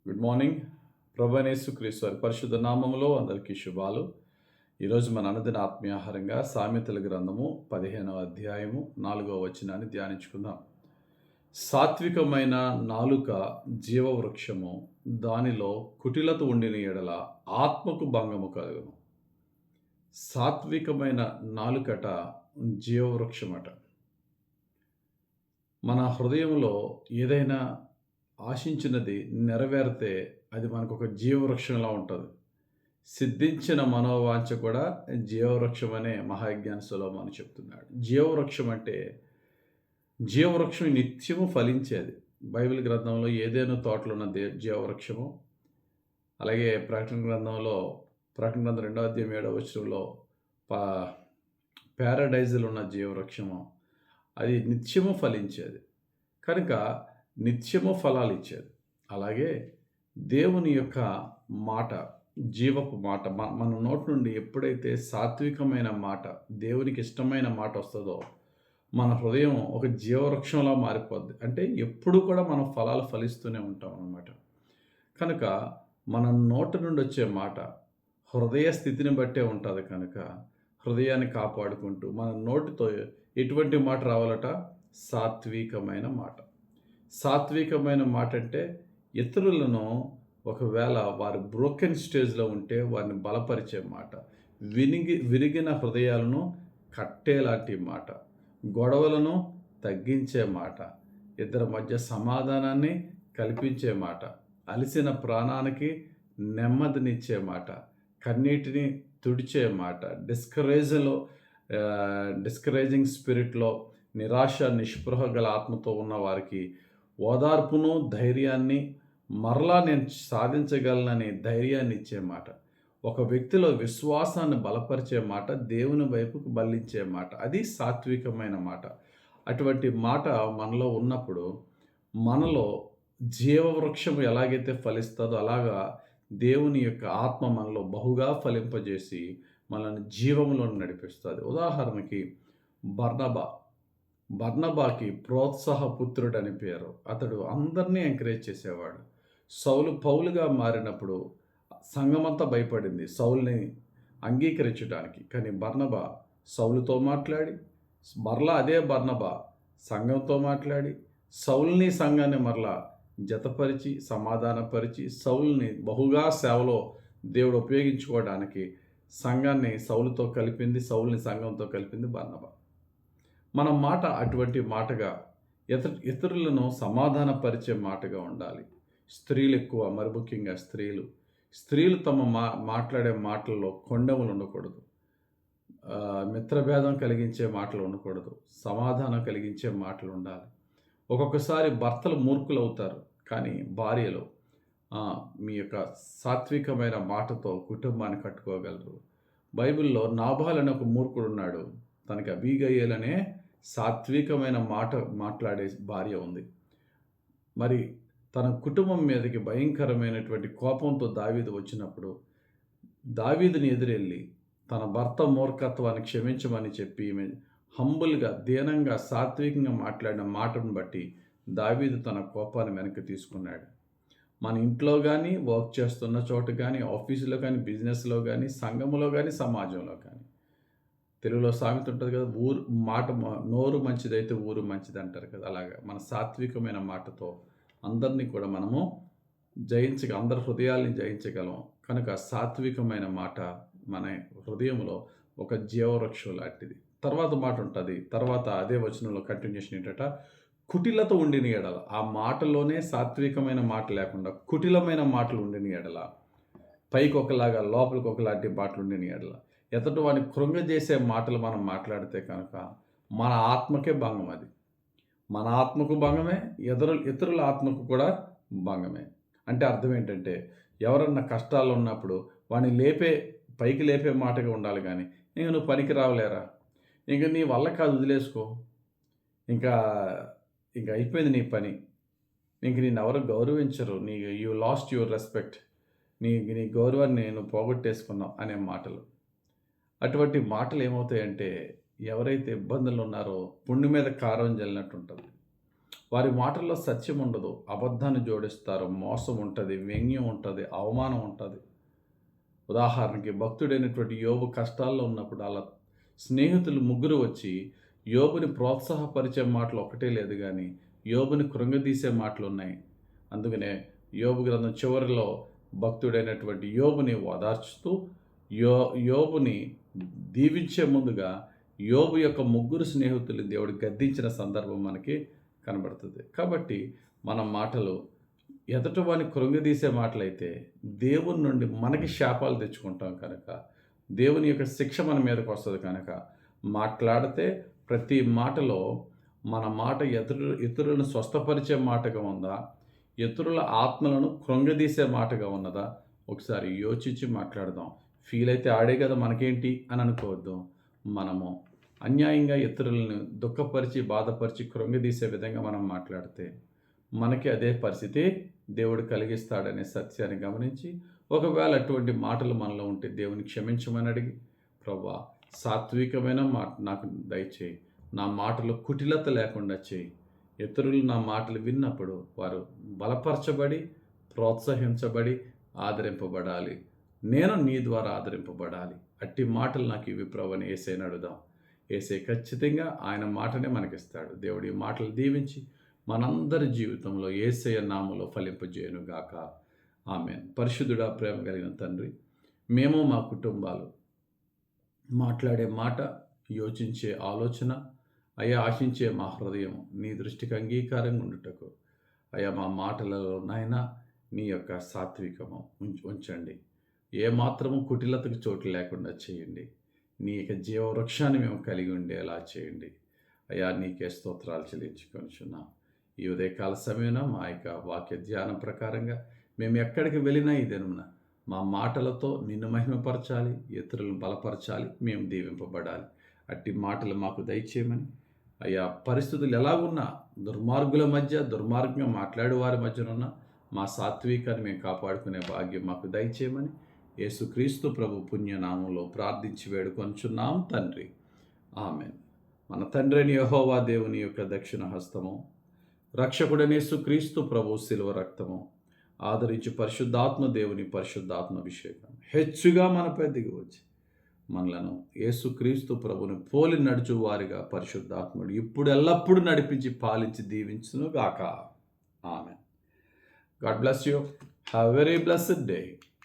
Good morning. ప్రభు అయిన యేసుక్రీస్తు వారి పరిశుద్ధ నామములో అందరికీ శుభాలు. ఈరోజు మన అనుదిన ఆత్మీయాహారంగా సామెతల గ్రంథము 15వ అధ్యాయము 4వ వచనాన్ని ధ్యానించుకుందాం. సాత్వికమైన నాలుక జీవవృక్షము, దానిలో కుటిలత ఉండిన ఎడల ఆత్మకు భంగము కలుగును. సాత్వికమైన నాలుకట జీవవృక్షమట. మన హృదయంలో ఏదైనా ఆశించినది నెరవేరితే అది మనకు ఒక జీవవృక్షంలా ఉంటుంది. సిద్ధించిన మనోవాంఛ కూడా జీవవృక్షం అనే మహాజ్ఞాని సొలొమోను చెప్తున్నాడు. జీవవృక్షం అంటే జీవవృక్షం నిత్యము ఫలించేది. బైబిల్ గ్రంథంలో ఏదేనో తోటలో ఉన్న జీవవృక్షము, అలాగే ప్రకటన గ్రంథం 2వ అధ్యాయం 7వ వచనంలో ప్యారడైజులో ఉన్న జీవవృక్షము, అది నిత్యము ఫలించేది కనుక నిత్యము ఫలాలు ఇచ్చేది. అలాగే దేవుని యొక్క మాట, జీవపు మాట మన నోటి నుండి ఎప్పుడైతే సాత్వికమైన మాట, దేవునికి ఇష్టమైన మాట వస్తుందో మన హృదయం ఒక జీవవృక్షంలా మారిపోద్ది. అంటే ఎప్పుడు కూడా మనం ఫలాలు ఫలిస్తూనే ఉంటాం అన్నమాట. కనుక మన నోటి నుండి వచ్చే మాట హృదయ స్థితిని బట్టే ఉంటుంది. కనుక హృదయాన్ని కాపాడుకుంటూ మన నోటితో ఎటువంటి మాట రావాలట? సాత్వికమైన మాట. సాత్వికమైన మాట అంటే ఇతరులను ఒకవేళ వారి బ్రోకెన్ స్టేజ్లో ఉంటే వారిని బలపరిచే మాట, విరిగిన హృదయాలను కట్టేలాంటి మాట, గొడవలను తగ్గించే మాట, ఇద్దరి మధ్య సమాధానాన్ని కల్పించే మాట, అలసిన ప్రాణానికి నెమ్మదినిచ్చే మాట, కన్నీటిని తుడిచే మాట, డిస్కరేజింగ్ స్పిరిట్లో నిరాశ నిస్పృహ గల ఆత్మతో ఉన్న వారికి ఓదార్పును, ధైర్యాన్ని, మరలా నేను సాధించగలనని ధైర్యాన్ని ఇచ్చే మాట, ఒక వ్యక్తిలో విశ్వాసాన్ని బలపరిచే మాట, దేవుని వైపుకు బలించే మాట, అది సాత్వికమైన మాట. అటువంటి మాట మనలో ఉన్నప్పుడు మనలో జీవవృక్షం ఎలాగైతే ఫలిస్తుందో అలాగా దేవుని యొక్క ఆత్మ మనలో బహుగా ఫలింపజేసి మనల్ని జీవంలో నడిపిస్తుంది. ఉదాహరణకి బర్నబాకి ప్రోత్సాహపుత్రుడు అని పేరు. అతడు అందరినీ ఎంకరేజ్ చేసేవాడు. సౌలు పౌలుగా మారినప్పుడు సంఘమంతా భయపడింది సౌలుని అంగీకరించడానికి. కానీ బర్నబా సౌలుతో మాట్లాడి, మరలా అదే బర్నబా సంఘంతో మాట్లాడి సౌలుని సంఘాన్ని మరలా జతపరిచి సమాధానపరిచి సౌలుని బహుగా సేవలో దేవుడు ఉపయోగించుకోవడానికి సంఘాన్ని సౌలుతో కలిపింది, సౌలుని సంఘంతో కలిపింది బర్నబా. మన మాట అటువంటి మాటగా ఇతరులను సమాధానపరిచే మాటగా ఉండాలి. స్త్రీలు ఎక్కువ, మరి ముఖ్యంగా స్త్రీలు తమ మాట్లాడే మాటల్లో కొండములు ఉండకూడదు, మిత్రభేదం కలిగించే మాటలు ఉండకూడదు, సమాధానం కలిగించే మాటలు ఉండాలి. ఒక్కొక్కసారి భర్తలు మూర్ఖులు అవుతారు, కానీ భార్యలు మీ యొక్క సాత్వికమైన మాటతో కుటుంబాన్ని కట్టుకోగలరు. బైబిల్లో నాబాల్ అనే ఒక మూర్ఖుడు ఉన్నాడు. తనకి అబీగయీల్ అనే సాత్వికమైన మాట్లాడే భార్య ఉంది. మరి తన కుటుంబం మీదకి భయంకరమైనటువంటి కోపంతో దావీదు వచ్చినప్పుడు దావీదుని ఎదురెళ్ళి తన భర్త మూర్ఖత్వాన్ని క్షమించమని చెప్పి హంబుల్గా, దీనంగా, సాత్వికంగా మాట్లాడిన మాటను బట్టి దావీదు తన కోపాన్ని వెనక్కి తీసుకున్నాడు. మన ఇంట్లో కానీ, వర్క్ చేస్తున్న చోట కానీ, ఆఫీసులో కానీ, బిజినెస్లో కానీ, సంఘములో కానీ, సమాజంలో కానీ, తెలుగులో సామెత ఉంటుంది కదా, నోరు మంచిదైతే ఊరు మంచిది అంటారు కదా. అలాగా మన సాత్వికమైన మాటతో అందరినీ కూడా మనము అందరి హృదయాల్ని జయించగలం. కనుక సాత్వికమైన మాట మన హృదయంలో ఒక జీవవృక్షం లాంటిది. తర్వాత మాట ఉంటుంది. తర్వాత అదే వచనంలో కంటిన్యూషన్ ఏంటంట, కుటిలత ఉండిన ఎడల. ఆ మాటలోనే సాత్వికమైన మాట లేకుండా కుటిలమైన మాటలు ఉండిన ఎడల, పైకి ఒకలాగా లోపలికి ఒకలాంటి మాటలు ఉండిన ఎడల, ఎదుటి వాడిని కృంగజేసే మాటలు మనం మాట్లాడితే కనుక మన ఆత్మకే భంగం. అది మన ఆత్మకు భంగమే, ఇతరుల ఆత్మకు కూడా భంగమే. అంటే అర్థం ఏంటంటే, ఎవరన్నా కష్టాల్లో ఉన్నప్పుడు వాడిని పైకి లేపే మాటగా ఉండాలి. కానీ ఇంక నువ్వు పనికి రావలేరా, ఇంక నీ వల్ల కాదు, వదిలేసుకో, ఇంకా అయిపోయింది నీ పని, ఇంక నేను ఎవరు గౌరవించరు, యూ లాస్ట్ యువర్ రెస్పెక్ట్, నీ గౌరవాన్ని నువ్వు పోగొట్టేసుకున్నావు అనే మాటలు. అటువంటి మాటలు ఏమవుతాయంటే, ఎవరైతే ఇబ్బందులు ఉన్నారో పుండు మీద కారం జల్లినట్టు ఉంటుంది. వారి మాటల్లో సత్యం ఉండదు. అబద్ధాన్ని జోడిస్తారు. మోసం ఉంటది, వ్యంగ్యం ఉంటది, అవమానం ఉంటది. ఉదాహరణకి భక్తుడైనటువంటి యోబు కష్టాల్లో ఉన్నప్పుడు ఆళ్ళ స్నేహితులు ముగ్గురు వచ్చి యోబుని ప్రోత్సాహపరిచే మాటలు ఒకటే లేదు గానీ, యోబుని కృంగదీసే మాటలున్నాయి. అందుకనే యోబు గ్రంథం చివరిలో భక్తుడైనటువంటి యోబుని ఓదార్చుతూ యోబుని దీవించే ముందుగా యోబు యొక్క ముగ్గురు స్నేహితులు దేవుడు గద్దించిన సందర్భం మనకి కనబడుతుంది. కాబట్టి మన మాటలు ఎదుటివాని కృంగదీసే మాటలైతే దేవుని నుండి మనకి శాపాలు తెచ్చుకుంటాం కనుక, దేవుని యొక్క శిక్ష మన మీదకి వస్తుంది కనుక, మాట్లాడితే ప్రతి మాటలో మన మాట ఇతరులను స్వస్థపరిచే మాటగా ఉందా, ఇతరుల ఆత్మలను కృంగదీసే మాటగా ఉన్నదా, ఒకసారి యోచించి మాట్లాడదాం. ఫీల్ అయితే ఆడే కదా మనకేంటి అని అనుకోవద్దు. మనము అన్యాయంగా ఇతరులను దుఃఖపరిచి, బాధపరిచి, కృంగదీసే విధంగా మనం మాట్లాడితే మనకి అదే పరిస్థితి దేవుడు కలిగిస్తాడనే సత్యాన్ని గమనించి, ఒకవేళ అటువంటి మాటలు మనలో ఉంటే దేవుని క్షమించమని అడిగి, ప్రభువా సాత్వికమైన మాట నాకు దయచేయి, నా మాటలు కుటిలత లేకుండా చేయి. ఇతరులు నా మాటలు విన్నప్పుడు వారు బలపరచబడి, ప్రోత్సహించబడి, ఆదరింపబడాలి. నేను నీ ద్వారా ఆదరింపబడాలి. అట్టి మాటలు నాకు ఇవి ప్రభు అని యేసయ్యని అడుగుదాం. యేసయ్య ఖచ్చితంగా ఆయన మాటనే మనకిస్తాడు. దేవుడి మాటలు దీవించి మనందరి జీవితంలో యేసయ్య నామములో ఫలింపజేయునుగాక. ఆమేన్. పరిశుద్ధుడా, ప్రేమ కలిగిన తండ్రి, మేము మా కుటుంబాలు మాట్లాడే మాట, యోచించే ఆలోచన, అయ్యా ఆశించే మా హృదయం నీ దృష్టికి అంగీకారంగా ఉండుటకు అయ్యా మా మాటలలో నాయనా నీ యొక్క సాత్వికము ఉంచండి. ఏమాత్రము కుటిలతకు చోటు లేకుండా చేయండి. నీ యొక్క జీవవృక్షాన్ని మేము కలిగి ఉండేలా చేయండి. అయ్యా నీకే స్తోత్రాలు చెల్లించుకొనిచున్నాం. ఈ ఉదయకాల సమయంలో మా యొక్క వాక్య ధ్యానం ప్రకారంగా మేము ఎక్కడికి వెళ్ళినా ఈ దినమున మా మాటలతో నిన్ను మహిమపరచాలి, ఇతరులను బలపరచాలి, మేము దీవింపబడాలి. అట్టి మాటలు మాకు దయచేయమని, అయ్యా పరిస్థితులు ఎలాగున్నా దుర్మార్గుల మధ్య, దుర్మార్గంగా మాట్లాడే వారి మధ్యనున్న మా సాత్వికాన్ని మేము కాపాడుకునే భాగ్యం మాకు దయచేయమని యేసుక్రీస్తు ప్రభు పుణ్యనామంలో ప్రార్థించి వేడుకొంచున్నాం తండ్రి. ఆమేన్. మన తండ్రిని యెహోవా దేవుని యొక్క దక్షిణ హస్తము, రక్షకుడైన యేసుక్రీస్తు ప్రభు శిలువ రక్తము, ఆదరించి పరిశుద్ధాత్మ దేవుని పరిశుద్ధాత్మ అభిషేకం హెచ్చుగా మనపై దిగి వచ్చి మనలను యేసుక్రీస్తు ప్రభుని పోలి నడుచు వారిగా పరిశుద్ధాత్ముడు ఇప్పుడు ఎల్లప్పుడూ నడిపించి పాలించి దీవించును గాక. ఆమేన్. God bless you. Have a very blessed day.